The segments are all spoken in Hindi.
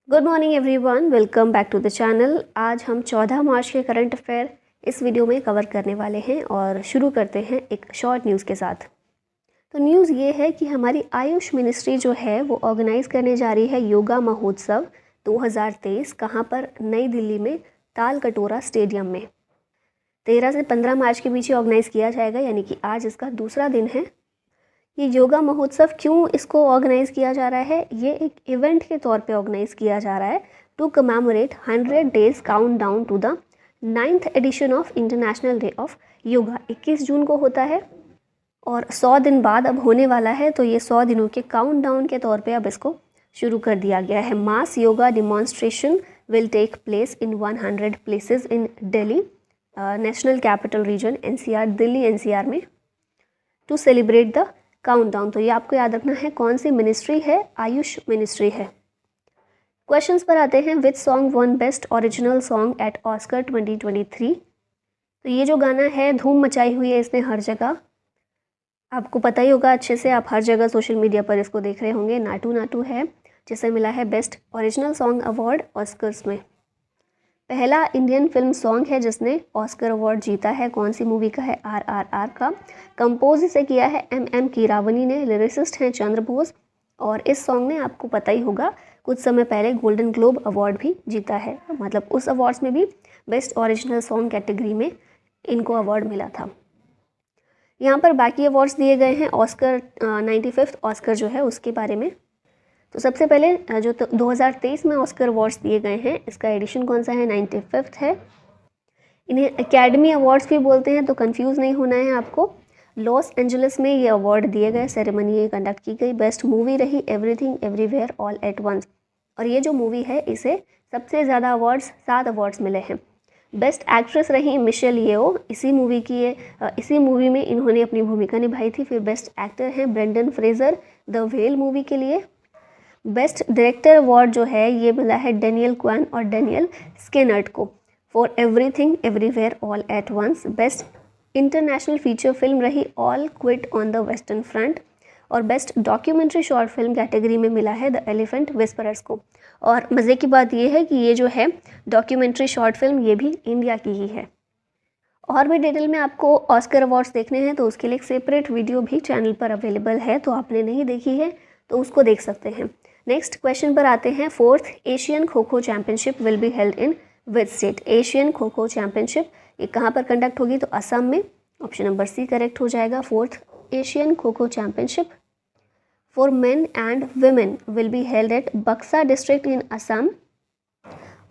Good morning everyone, welcome back to the channel. आज हम 14 मार्च के करंट अफेयर इस वीडियो में कवर करने वाले हैं और शुरू करते हैं एक शॉर्ट न्यूज़ के साथ। तो न्यूज़ ये है कि हमारी आयुष मिनिस्ट्री जो है वो ऑर्गेनाइज़ करने जा रही है योगा महोत्सव 2023। कहाँ पर? नई दिल्ली में ताल कटोरा स्टेडियम में 13 से 15 मार्च के बीच ऑर्गेनाइज़ किया जाएगा, यानी कि आज इसका दूसरा दिन है। ये योगा महोत्सव क्यों इसको ऑर्गेनाइज़ किया जा रहा है? ये एक इवेंट के तौर पे ऑर्गेनाइज़ किया जा रहा है to commemorate 100 days count down to the 9th edition of international day of yoga. 21 June को होता है और 100 दिन बाद अब होने वाला है। तो ये 100 दिनों के काउंट डाउन के तौर पे अब इसको शुरू कर दिया गया है। Mass yoga demonstration will take place in 100 places in Delhi, national capital region NCR, Delhi NCR में, टू सेलिब्रेट द काउंटडाउन। तो ये आपको याद रखना है कौन सी मिनिस्ट्री है? आयुष मिनिस्ट्री है। क्वेश्चंस पर आते हैं। Which song one best original song eight Oscar 2023? तो ये जो गाना है धूम मचाई हुई है इसने हर जगह, आपको पता ही होगा अच्छे से, आप हर जगह सोशल मीडिया पर इसको देख रहे होंगे। नाटू नाटू है जिसे मिला है best original song award Oscars में। पहला इंडियन फिल्म सॉन्ग है जिसने ऑस्कर अवार्ड जीता है। कौन सी मूवी का है? RRR का। कंपोज इसे किया है MM कीरावनी ने। लिरिसिस्ट हैं चंद्र बोस। और इस सॉन्ग ने, आपको पता ही होगा, कुछ समय पहले गोल्डन ग्लोब अवार्ड भी जीता है। मतलब उस अवार्ड्स में भी बेस्ट ओरिजिनल सॉन्ग कैटेगरी में इनको अवार्ड मिला था। यहाँ पर बाकी अवार्ड्स दिए गए हैं ऑस्कर 95th ऑस्कर जो है उसके बारे में। तो सबसे पहले जो 2023 में ऑस्कर अवार्ड्स दिए गए हैं, इसका एडिशन कौन सा है? 95th है। इन्हें एकेडमी अवार्ड्स भी बोलते हैं, तो कंफ्यूज नहीं होना है आपको। लॉस एंजलिस में ये अवार्ड दिए गए, सेरेमनी ये कंडक्ट की गई। बेस्ट मूवी रही everything everywhere all at once. और ये जो मूवी है इसे सबसे ज़्यादा अवार्ड्स, 7 अवार्ड्स मिले हैं। बेस्ट एक्ट्रेस रही मिशेल येओ। इसी मूवी में इन्होंने अपनी भूमिका निभाई थी। फिर बेस्ट एक्टर हैं Brendon Fraser the whale movie के लिए। बेस्ट डायरेक्टर अवार्ड जो है ये मिला है डेनियल क्वान और डेनियल स्केनर्ट को for everything everywhere all at once. Best international feature film रही all quiet on the western front. और best documentary short film category में मिला है द एलिफेंट विस्परर्स को। और मज़े की बात ये है कि ये जो है डॉक्यूमेंट्री शॉर्ट फिल्म ये भी इंडिया की ही है। और भी डिटेल में आपको ऑस्कर अवार्ड्स देखने हैं तो उसके लिए एक सेपरेट वीडियो भी चैनल पर अवेलेबल है, तो आपने नहीं देखी है तो उसको देख सकते हैं। नेक्स्ट क्वेश्चन पर आते हैं। 4th Asian kho kho championship will be held in which state? Asian kho kho championship ये कहाँ पर कंडक्ट होगी? तो असम में। ऑप्शन नंबर सी करेक्ट हो जाएगा। 4th Asian kho kho championship for main and women will be held at बक्सा डिस्ट्रिक्ट इन असम।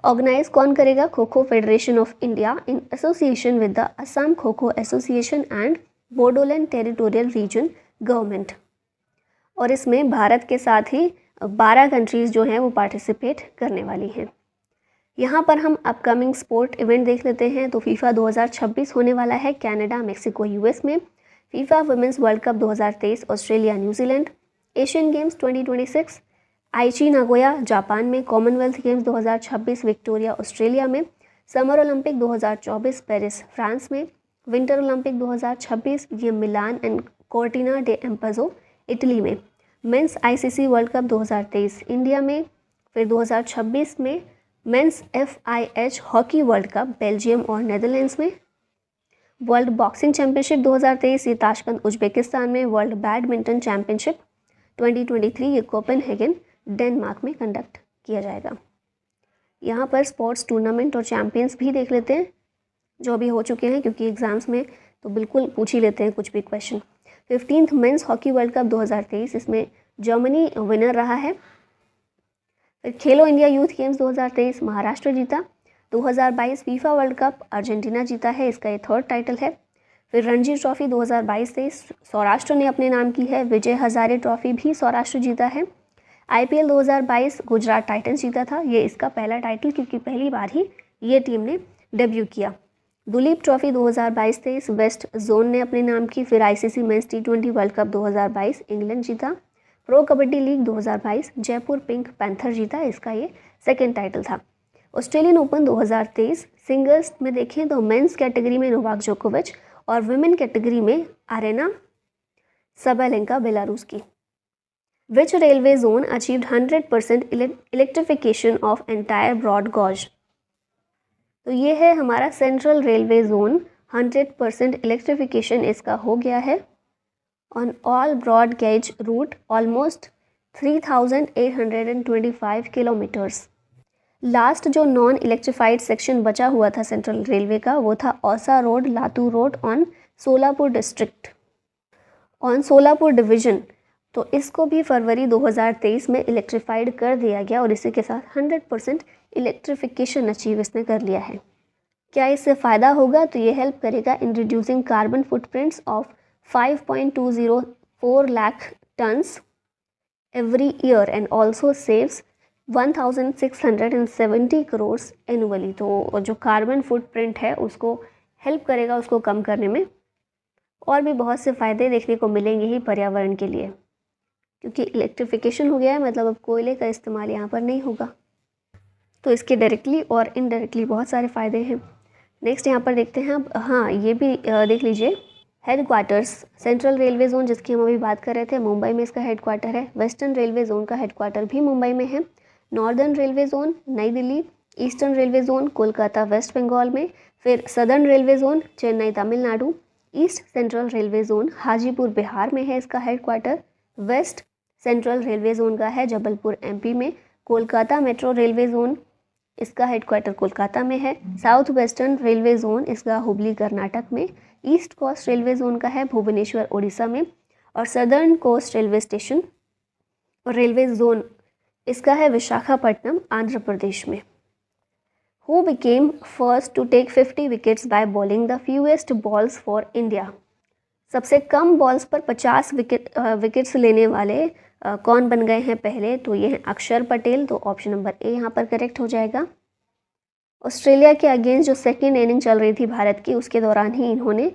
ऑर्गेनाइज कौन करेगा? Kho kho federation of India in association with the Assam kho kho association and Bodoland territorial reason government. और इसमें भारत के साथ ही 12 कंट्रीज़ जो हैं वो पार्टिसिपेट करने वाली हैं। यहाँ पर हम अपकमिंग स्पोर्ट इवेंट देख लेते हैं। तो फीफा 2026 होने वाला है कनाडा, मेक्सिको, US में। FIFA women's world cup 2023 Australia, New Zealand. Asian games 2026 Aichi Nagoya Japan में। कॉमनवेल्थ गेम्स 2026 विक्टोरिया ऑस्ट्रेलिया में। समर ओलंपिक 2024 पेरिस फ्रांस में। विंटर ओलंपिक 2026 ये Milan and Cortina d'Ampezzo Italy में। Men's ICC world cup 2023 India में। फिर 2026 में men's FIH hockey world cup Belgium और नेदरलैंड्स में। वर्ल्ड बॉक्सिंग चैंपियनशिप 2023 ये ताशकंद उज्बेकिस्तान में। वर्ल्ड बैडमिंटन चैंपियनशिप 2023 ये कोपेनहेगन डेनमार्क में कंडक्ट किया जाएगा। यहाँ पर स्पोर्ट्स टूर्नामेंट और चैंपियंस भी देख लेते हैं जो अभी हो चुके हैं, क्योंकि एग्जाम्स में तो बिल्कुल पूछ ही लेते हैं कुछ भी question. 15th men's hockey world cup 2023 इसमें जर्मनी विनर रहा है। फिर खेलो इंडिया यूथ गेम्स 2023 महाराष्ट्र जीता। 2022 फीफा वर्ल्ड कप अर्जेंटीना जीता है, इसका ये 3rd टाइटल है। फिर रणजी ट्रॉफी 2022 सौराष्ट्र ने अपने नाम की है। विजय हजारे ट्रॉफी भी सौराष्ट्र जीता है। IPL 2022 गुजरात टाइटंस जीता था, ये इसका पहला टाइटल, क्योंकि पहली बार ही ये टीम ने डेब्यू किया। दुलीप ट्रॉफी 2022-23 वेस्ट जोन ने अपने नाम की। फिर ICC men's T20 world cup 2022 England जीता। Pro kabaddi league 2022 Jaipur pink panther जीता, इसका ये 2nd टाइटल था। ऑस्ट्रेलियन ओपन 2023 सिंगल्स में देखें तो मेंस कैटेगरी में नोवाक जोकोविच और वुमेन कैटेगरी में आरेना सबालेंका बेलारूस की। Which railway zone achieved 100% electrification of entire broad gauge. तो ये है हमारा सेंट्रल रेलवे जोन, 100% इलेक्ट्रिफिकेशन इसका हो गया है on all broad gauge route almost 3825 kilometers. Last जो नॉन इलेक्ट्रिफाइड सेक्शन बचा हुआ था सेंट्रल रेलवे का वो था Ausa road Latur road on Solapur district on Solapur division. तो इसको भी फरवरी 2023 में इलेक्ट्रीफाइड कर दिया गया और इसी के साथ 100% इलेक्ट्रिफिकेशन अचीव इसने कर लिया है। क्या इससे फ़ायदा होगा? तो ये हेल्प करेगा in reducing carbon footprints of 5.204 lakh tons every year and also saves 1670 crore annually. तो जो कार्बन फुटप्रिंट है उसको हेल्प करेगा उसको कम करने में, और भी बहुत से फ़ायदे देखने को मिलेंगे ही पर्यावरण के लिए, क्योंकि इलेक्ट्रिफिकेशन हो गया है, मतलब अब कोयले का इस्तेमाल यहाँ पर नहीं होगा। तो इसके डायरेक्टली और इनडायरेक्टली बहुत सारे फ़ायदे हैं। नेक्स्ट यहाँ पर देखते हैं अब, हाँ ये भी देख लीजिए, हेडक्वार्टर्स सेंट्रल रेलवे जोन जिसकी हम अभी बात कर रहे थे, मुंबई में इसका हेडक्वार्टर है। वेस्टर्न रेलवे जोन का हेडक्वार्टर भी मुंबई में है। नॉर्दर्न रेलवे जोन नई Delhi, eastern railway zone Kolkata west Bengal में, फिर southern railway zone Chennai Tamil Nadu, east central railway zone Hajipur Bihar में है इसका headquarter, west central railway zone का है जबलपुर एमपी में, कोलकाता मेट्रो रेलवे जोन इसका हेडक्वार्टर कोलकाता में है, साउथ वेस्टर्न रेलवे जोन इसका हुबली कर्नाटक में, ईस्ट कोस्ट रेलवे जोन का है भुवनेश्वर उड़ीसा में, और सदर्न कोस्ट रेलवे स्टेशन और रेलवे जोन इसका है विशाखापट्टनम आंध्र प्रदेश में। Who became first to take 50 wickets by bowling the fewest balls for India? सबसे कम बॉल्स पर 50 विकेट्स लेने वाले कौन बन गए हैं पहले? तो ये हैं अक्षर पटेल। तो ऑप्शन नंबर ए यहाँ पर करेक्ट हो जाएगा। ऑस्ट्रेलिया के अगेंस्ट जो सेकेंड इनिंग चल रही थी भारत की, उसके दौरान ही इन्होंने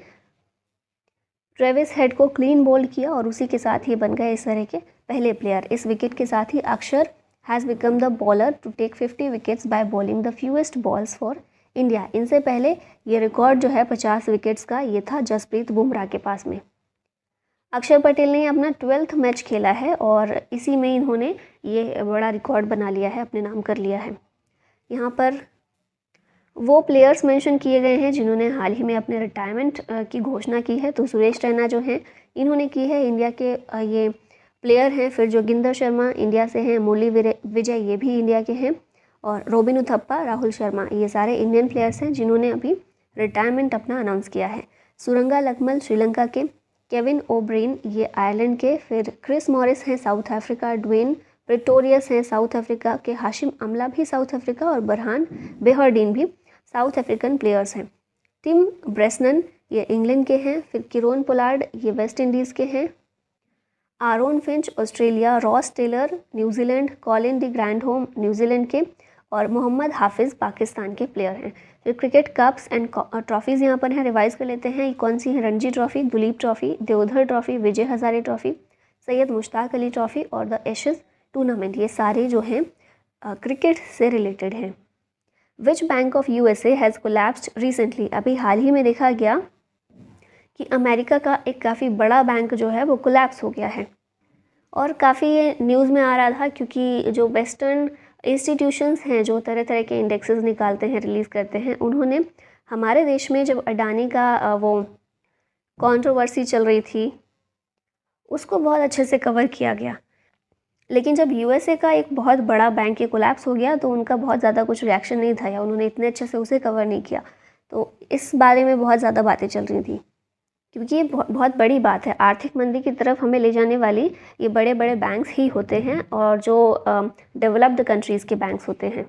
ट्रेविस हेड को क्लीन बोल्ड किया और उसी के साथ ही बन गए इस तरह के पहले प्लेयर। इस विकेट के साथ ही Akshar has become the bowler to take 50 wickets by bowling the fewest balls for India. इनसे पहले ये रिकॉर्ड जो है 50 विकेट्स का, ये था जसप्रीत बुमराह के पास में। अक्षर पटेल ने अपना 12th मैच खेला है और इसी में इन्होंने ये बड़ा रिकॉर्ड बना लिया है, अपने नाम कर लिया है। यहाँ पर वो प्लेयर्स मेंशन किए गए हैं जिन्होंने हाल ही में अपने रिटायरमेंट की घोषणा की है। तो सुरेश रैना जो हैं इन्होंने की है, इंडिया के ये प्लेयर हैं। फिर जोगिंदर शर्मा इंडिया से हैं, मुरली विजय ये भी इंडिया के हैं, और रोबिन उथप्पा, राहुल शर्मा ये सारे इंडियन प्लेयर्स हैं जिन्होंने अभी रिटायरमेंट अपना अनाउंस किया है। सुरंगा लकमल श्रीलंका के, केविन ओब्रेन ये आयरलैंड के, फिर क्रिस मॉरिस हैं साउथ अफ्रीका, ड्वेन प्रिटोरियस हैं साउथ अफ्रीका के, हाशिम अमला भी साउथ अफ्रीका, और बरहान बेहरडीन भी साउथ अफ्रीकन प्लेयर्स हैं। टिम ब्रेसनन ये इंग्लैंड के हैं, फिर किरोन पोलार्ड ये वेस्ट इंडीज़ के हैं, Aaron Finch Australia, Ross Taylor New Zealand, Colin de Grandhomme New Zealand के, और मोहम्मद हाफिज़ पाकिस्तान के प्लेयर हैं। फिर क्रिकेट कप्स एंड ट्रॉफीज़ यहाँ पर हैं, रिवाइज कर लेते हैं। ये कौन सी है? Ranji trophy, Duleep trophy, Deodhar trophy, Vijay Hazare trophy, Syed Mushtaq Ali trophy और द एशेज़ टूर्नामेंट। ये सारे जो हैं क्रिकेट से रिलेटेड हैं। Which bank of USA has collapsed recently? अभी हाल ही में देखा गया कि अमेरिका का एक काफ़ी बड़ा बैंक जो है वो कोलैप्स हो गया है, और काफ़ी ये न्यूज़ में आ रहा था क्योंकि जो वेस्टर्न इंस्टीट्यूशंस हैं जो तरह तरह के इंडेक्सेस निकालते हैं, रिलीज़ करते हैं, उन्होंने हमारे देश में जब अडानी का वो कंट्रोवर्सी चल रही थी उसको बहुत अच्छे से कवर किया गया। लेकिन जब यूएसए का एक बहुत बड़ा बैंक के कोलैप्स हो गया तो उनका बहुत ज़्यादा कुछ रिएक्शन नहीं था, या उन्होंने इतने अच्छे से उसे कवर नहीं किया। तो इस बारे में बहुत ज़्यादा बातें चल रही थी, क्योंकि ये बहुत बड़ी बात है। आर्थिक मंदी की तरफ हमें ले जाने वाली ये बड़े बड़े बैंक्स ही होते हैं, और जो डेवलप्ड कंट्रीज़ के बैंक्स होते हैं।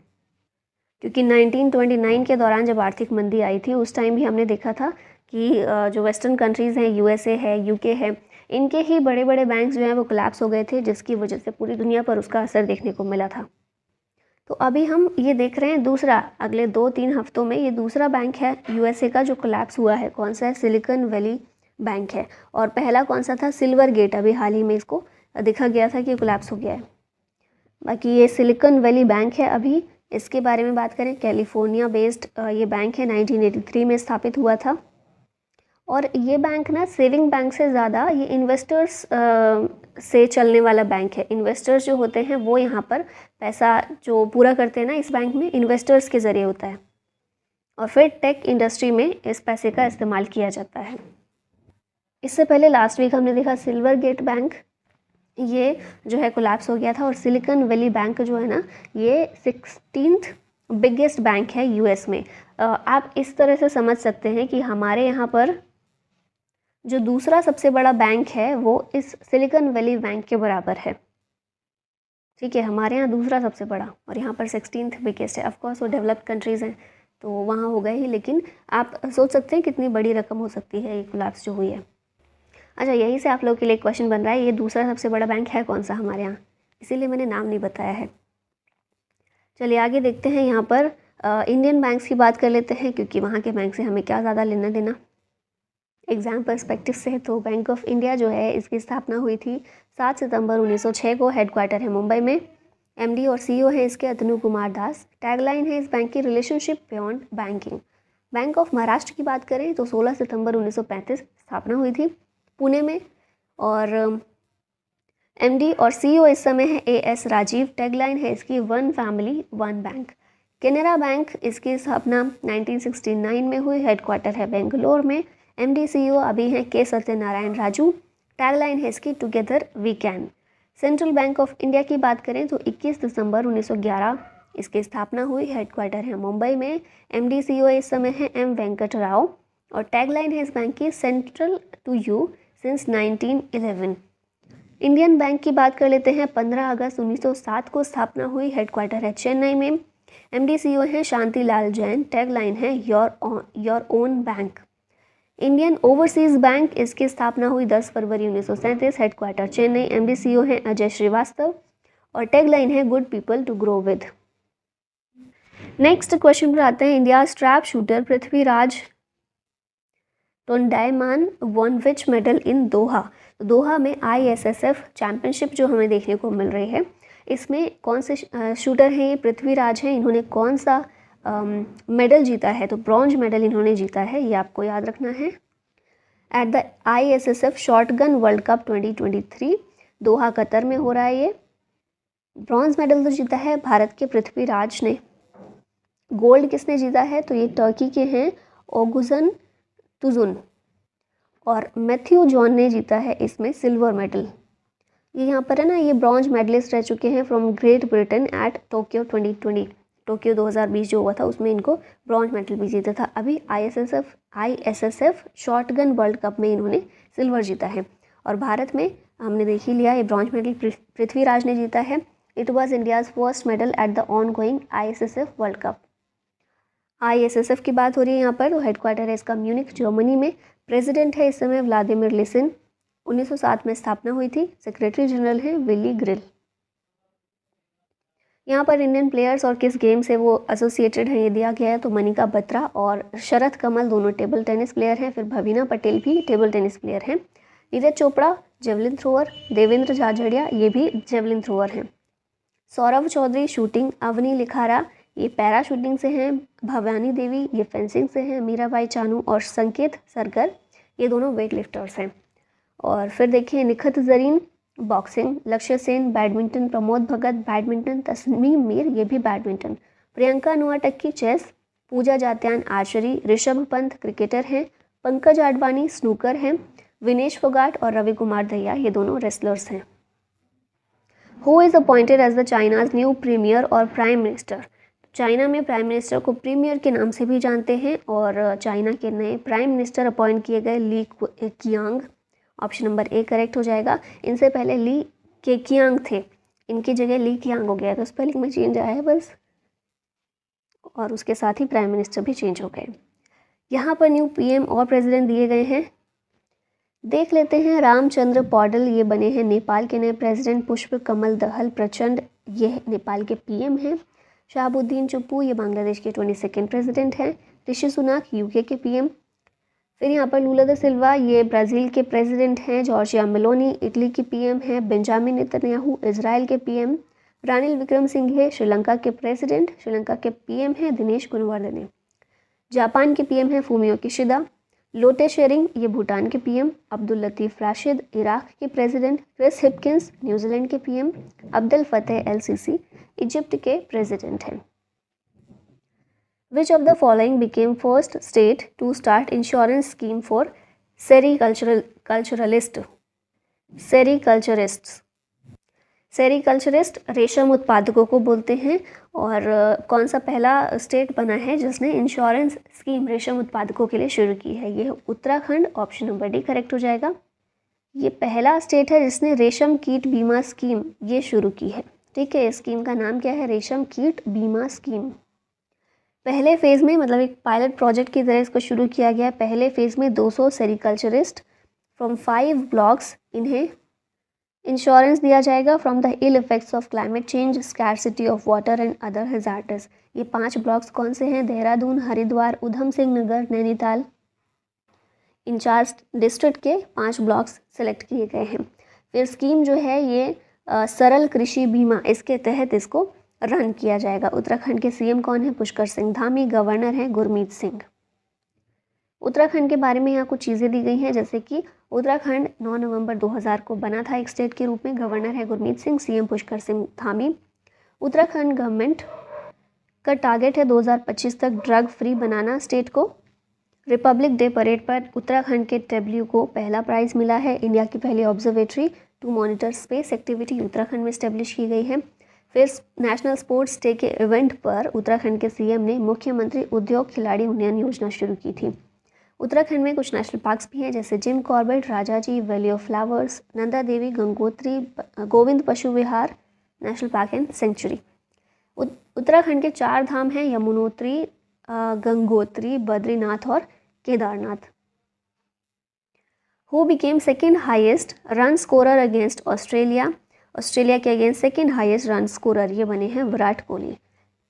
क्योंकि 1929 के दौरान जब आर्थिक मंदी आई थी उस टाइम भी हमने देखा था कि जो वेस्टर्न कंट्रीज़ हैं, यूएसए है, यूके है, इनके ही बड़े बड़े बैंक्स जो हैं वो कोलैप्स हो गए थे, जिसकी वजह से पूरी दुनिया पर उसका असर देखने को मिला था। तो अभी हम ये देख रहे हैं दूसरा, अगले 2-3 हफ्तों में ये दूसरा बैंक है यूएसए का जो कोलैप्स हुआ है। कौन सा है? सिलिकॉन वैली बैंक है। और पहला कौन सा था? Silver gate. अभी हाल ही में इसको देखा गया था कि कोलैप्स हो गया है। बाकी ये सिलिकॉन वैली बैंक है। अभी इसके बारे में बात करें, कैलिफोर्निया बेस्ड ये बैंक है, 1983 में स्थापित हुआ था, और ये बैंक ना सेविंग बैंक से ज़्यादा ये इन्वेस्टर्स से चलने वाला बैंक है। इन्वेस्टर्स जो होते हैं वो यहाँ पर पैसा जो पूरा करते हैं ना इस बैंक में, इन्वेस्टर्स के ज़रिए होता है और फिर टेक इंडस्ट्री में इस पैसे का इस्तेमाल किया जाता है। इससे पहले लास्ट वीक हमने देखा सिल्वर गेट बैंक, ये जो है कोलैप्स हो गया था। और सिलिकॉन वैली बैंक जो है ना, ये 16th बिगेस्ट बैंक है यूएस में। आप इस तरह से समझ सकते हैं कि हमारे यहाँ पर जो दूसरा सबसे बड़ा बैंक है वो इस सिलिकॉन वैली बैंक के बराबर है। ठीक है, हमारे यहाँ दूसरा सबसे बड़ा और यहाँ पर 16th बिगेस्ट है। ऑफकोर्स वो डेवलप्ड कंट्रीज़ हैं तो वहाँ हो गए ही, लेकिन आप सोच सकते हैं कितनी बड़ी रकम हो सकती है ये कोलैप्स जो हुई है। अच्छा, यहीं से आप लोग के लिए क्वेश्चन बन रहा है, ये दूसरा सबसे बड़ा बैंक है कौन सा हमारे यहाँ, इसीलिए मैंने नाम नहीं बताया है। चलिए आगे देखते हैं। यहाँ पर इंडियन बैंक्स की बात कर लेते हैं, क्योंकि वहाँ के बैंक से हमें क्या ज़्यादा लेना देना एग्ज़ाम पर्सपेक्टिव से। तो बैंक ऑफ इंडिया जो है इसकी स्थापना हुई थी 7 सितंबर 1906 को। हेडक्वार्टर है मुंबई में। एमडी और सीईओ है इसके अतनु कुमार दास। टैगलाइन है इस बैंक की relationship beyond banking. Bank of Maharashtra की बात करें तो 16 सितंबर 1935 स्थापना हुई थी पुणे में। और एमडी और सीईओ इस समय है एएस राजीव। टैगलाइन है इसकी one family one bank. Canara bank, इसकी स्थापना 1969 में हुई। हेडक्वार्टर है बेंगलोर में। एमडी सीईओ अभी हैं के सत्यनारायण राजू। टैगलाइन है इसकी together we can. Central bank of India की बात करें तो 21 दिसंबर 1911 इसकी स्थापना हुई। हेडक्वार्टर है मुंबई में। एमडी सीईओ इस समय है एम वेंकट राव। और टैगलाइन है इस बैंक की central to you since 1911। Indian bank की बात कर लेते हैं। 15 अगस्त 1907 को स्थापना हुई। हेडक्वार्टर है चेन्नई में। एमडी सीईओ हैं शांति लाल जैन। टैगलाइन है your own bank. Indian overseas bank, इसकी स्थापना हुई 10 फरवरी 1937। हेडक्वार्टर चेन्नई। एमडी सीईओ हैं अजय श्रीवास्तव। और टैगलाइन है good people to grow with. Next question पर आते हैं। India trap shooter Prithviraj Tondaiman won which medal in Doha. तो दोहा में ISSF चैंपियनशिप जो हमें देखने को मिल रही है, इसमें कौन से शूटर हैं ये पृथ्वीराज हैं, इन्होंने कौन सा मेडल जीता है, तो ब्रॉन्ज मेडल इन्होंने जीता है, ये आपको याद रखना है। At the ISSF shotgun world cup 2023 Doha Qatar में हो रहा है। ये ब्रॉन्ज मेडल तो जीता है भारत के पृथ्वीराज ने। गोल्ड किसने जीता है, तो ये टर्की के हैं ओगुजन तुजुन। और मैथ्यू जॉन ने जीता है इसमें सिल्वर मेडल। ये यहाँ पर है ना, ये ब्रॉन्ज मेडलिस्ट रह चुके हैं from great Britain eight Tokyo 2020। Tokyo 2020 जो हुआ था उसमें इनको ब्रॉन्ज मेडल भी जीता था। अभी ISSF शॉटगन वर्ल्ड कप में इन्होंने सिल्वर जीता है। और भारत में हमने देख ही लिया, ये ब्रॉन्ज मेडल पृथ्वीराज ने जीता है। It was India's first medal at the on going ISSF world cup. ISSF की बात हो रही है यहाँ पर, तो हेडक्वार्टर है इसका म्यूनिख जर्मनी में। प्रेसिडेंट है इस समय व्लादिमीर लिसिन। 1907 में स्थापना हुई थी। सेक्रेटरी जनरल है विली ग्रिल। यहाँ पर इंडियन प्लेयर्स और किस गेम से वो एसोसिएटेड हैं ये दिया गया है। तो मनिका बत्रा और शरद कमल दोनों टेबल टेनिस प्लेयर हैं। फिर भवीना पटेल भी टेबल टेनिस प्लेयर हैं। Neeraj Chopra javelin thrower. देवेंद्र झाझड़िया ये भी जेवलिन थ्रोअर हैं। सौरभ चौधरी शूटिंग। अवनी लिखारा ये पैरा शूटिंग से हैं। भवानी देवी ये फेंसिंग से हैं। मीराबाई चानू और संकेत सरगर ये दोनों वेट लिफ्टर्स हैं। और फिर देखिए निखत जरीन बॉक्सिंग। लक्ष्य सेन बैडमिंटन। प्रमोद भगत बैडमिंटन। तस्नीम मीर ये भी बैडमिंटन। प्रियंका नुआटक्की चेस। पूजा जात्यान आर्चरी। ऋषभ पंत क्रिकेटर हैं। पंकज आडवाणी स्नूकर हैं। विनेश फोगाट और रवि कुमार दहिया ये दोनों रेसलर्स हैं। Who is appointed as the China's new premier और प्राइम मिनिस्टर। चाइना में प्राइम मिनिस्टर को प्रीमियर के नाम से भी जानते हैं। और चाइना के नए प्राइम मिनिस्टर अपॉइंट किए गए Li Qiang. Option number A correct हो जाएगा। इनसे पहले ली केकियांग थे, इनकी जगह ली कियांग हो गया, तो स्पेलिंग में चेंज आया है बस। और उसके साथ ही प्राइम मिनिस्टर भी चेंज हो गए। यहाँ पर न्यू PM और प्रेसिडेंट दिए गए हैं, देख लेते हैं। रामचंद्र पौडल ये बने हैं नेपाल के नए प्रेसिडेंट। पुष्प कमल दहल प्रचंड ये नेपाल के PM हैं। शहाबुद्दीन चुप्पू ये बांग्लादेश के 22nd प्रेसिडेंट हैं। ऋषि सुनाक UK के PM। फिर यहाँ पर लूला दा सिल्वा ये ब्राज़ील के प्रेसिडेंट हैं। जॉर्जिया मेलोनी इटली की PM हैं। बेंजामिन नेतन्याहू इजराइल के PM। रानिल विक्रमसिंघे श्रीलंका के प्रेसिडेंट। श्रीलंका के PM हैं दिनेश गुणवर्धने। जापान के PM हैं फूमियो किशिदा। लोटे शेरिंग ये भूटान के पीएम, अब्दुल लतीफ़ राशिद इराक के प्रेसिडेंट, क्रिस हिपकिंस न्यूजीलैंड के पीएम, अब्दुल फतेह एल सीसी इजिप्ट के प्रेसिडेंट हैं। Which of the following became first state to start insurance scheme for सेरीकल्चरिस्ट? सेरीकल्चरिस्ट रेशम उत्पादकों को बोलते हैं। और कौन सा पहला स्टेट बना है जिसने इंश्योरेंस स्कीम रेशम उत्पादकों के लिए शुरू की है? ये Uttarakhand, option number D correct हो जाएगा। ये पहला स्टेट है जिसने रेशम कीट बीमा स्कीम ये शुरू की है। ठीक है, स्कीम का नाम क्या है? रेशम कीट बीमा स्कीम। पहले फेज़ में, मतलब एक पायलट प्रोजेक्ट की तरह इसको शुरू किया गया। पहले फेज़ में 200 सेरीकल्चरिस्ट फ्रॉम 5 ब्लॉक्स, इन्हें इंश्योरेंस दिया जाएगा from the ill effects of climate change, scarcity of water and other hazards. ये 5 ब्लॉक्स कौन से हैं? देहरादून, हरिद्वार, उधम सिंह नगर, नैनीताल। इन 4 डिस्ट्रिक्ट के 5 ब्लॉक्स सेलेक्ट किए गए हैं। फिर स्कीम जो है ये सरल कृषि बीमा, इसके तहत इसको रन किया जाएगा। उत्तराखंड के सीएम कौन है? पुष्कर सिंह धामी। गवर्नर हैं गुरमीत सिंह। उत्तराखंड के बारे में यहाँ कुछ चीज़ें दी गई हैं, जैसे कि उत्तराखंड 9 नवंबर 2000 को बना था एक स्टेट के रूप में। गवर्नर है गुरमीत सिंह, सीएम पुष्कर सिंह धामी। उत्तराखंड गवर्नमेंट का टारगेट है 2025 तक ड्रग फ्री बनाना स्टेट को। रिपब्लिक डे परेड पर उत्तराखंड के डब्ल्यू को पहला प्राइज़ मिला है। इंडिया की पहली observatory to monitor space activity Uttarakhand में इस्टेब्लिश की गई है। फिर नेशनल स्पोर्ट्स डे के इवेंट पर उत्तराखंड के सीएम ने मुख्यमंत्री उद्योग खिलाड़ी उन्नयन योजना शुरू की थी। उत्तराखंड में कुछ नेशनल पार्क्स भी हैं, जैसे Jim Corbett, Rajaji, valley of flowers, Nanda Devi, Gangotri, Govind Pashu Vihar national park and sanctuary. Uttarakhand के 4 धाम हैं, यमुनोत्री, गंगोत्री, बद्रीनाथ और Kedarnath. Who became second highest run scorer against Australia? Australia के against second highest run scorer ये बने हैं विराट कोहली।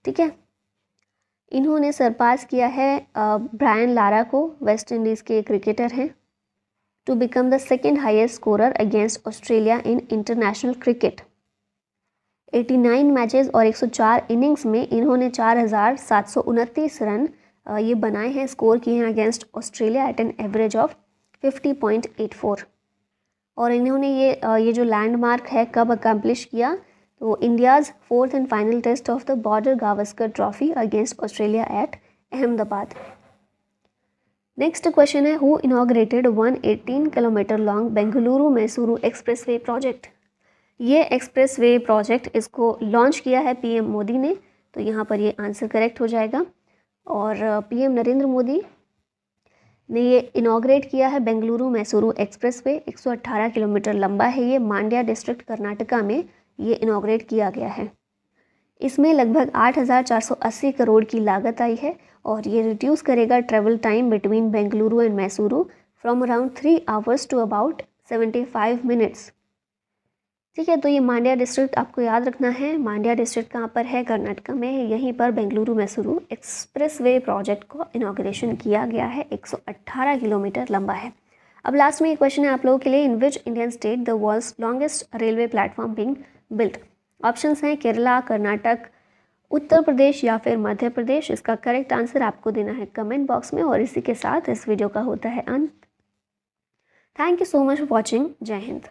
ठीक है, इन्होंने सरपास किया है ब्रायन लारा को, वेस्ट इंडीज़ के क्रिकेटर हैं, to become the second highest scorer against Australia in international cricket. 89 matches और 104 इनिंग्स में इन्होंने 4729 रन ये बनाए हैं, स्कोर किए हैं against Australia at an average of 50.84। और इन्होंने ये जो लैंडमार्क है कब अकम्प्लिश किया? तो India's 4th and final test of the border Gavaskar trophy against Australia at Ahmedabad. Next question है, who inaugurated 118 kilometre long Bengaluru Mysuru expressway project? ये एक्सप्रेसवे प्रोजेक्ट इसको लॉन्च किया है पीएम मोदी ने, तो यहाँ पर ये आंसर करेक्ट हो जाएगा। और पीएम नरेंद्र मोदी ने ये इनॉग्रेट किया है बेंगलुरु मैसूरू एक्सप्रेसवे। 118 किलोमीटर लंबा है ये, मांड्या डिस्ट्रिक्ट कर्नाटका में ये इनॉग्रेट किया गया है। इसमें लगभग 8,480 करोड़ की लागत आई है और ये रिड्यूस करेगा travel time between Bengaluru and Mysuru from around 3 hours to about 75 minutes. ठीक है, तो ये मांड्या डिस्ट्रिक्ट आपको याद रखना है। मांड्या डिस्ट्रिक्ट कहाँ पर है? कर्नाटका में है। यहीं पर बेंगलुरु मैसूरू एक्सप्रेसवे प्रोजेक्ट को इनॉग्रेशन किया गया है। 118 किलोमीटर लंबा है। अब लास्ट में एक क्वेश्चन है आप लोगों के लिए, in which Indian state the world's longest railway platform being built? Options हैं केरला, कर्नाटक, उत्तर प्रदेश या फिर मध्य प्रदेश। इसका करेक्ट आंसर आपको देना है कमेंट बॉक्स में। और इसी के साथ इस वीडियो का होता है अंत। Thank you so much for watching. जय हिंद।